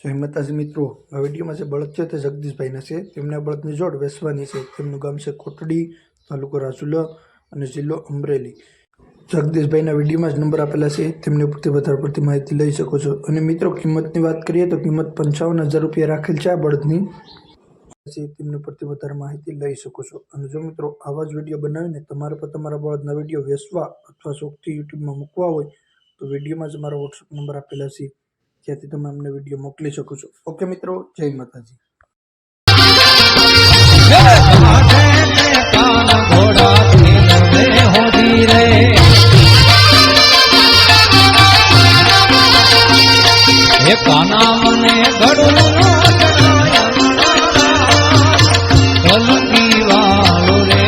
જય માતાજી મિત્રો, આ વિડીયોમાં જે બળદ છે તે જગદીશભાઈના છે. તેમને આ બળદની જોડ વેચવાની છે. તેમનું ગામ છે કોટડી, તાલુકો રાજુલા અને જિલ્લો અમરેલી. જગદીશભાઈના વિડીયોમાં જ નંબર આપેલા છે, તેમને ઉપરથી વધારે પડતી માહિતી લઈ શકો છો. અને મિત્રો, કિંમતની વાત કરીએ તો કિંમત 55,000 રૂપિયા રાખેલ છે આ બળદની. તેમને ઉપરથી વધારે માહિતી લઈ શકો છો. અને જો મિત્રો આવા જ વિડીયો બનાવીને તમારે પણ તમારા બળદના વિડીયો વેચવા અથવા શોખથી યુટ્યુબમાં મૂકવા હોય તો વિડીયોમાં જ મારો વોટ્સઅપ નંબર આપેલા છે, જ્યાંથી તમે અમને વિડીયો મોકલી શકો છો. ઓકે મિત્રો, જય માતાજી. કાના મને ગળું વાળું રે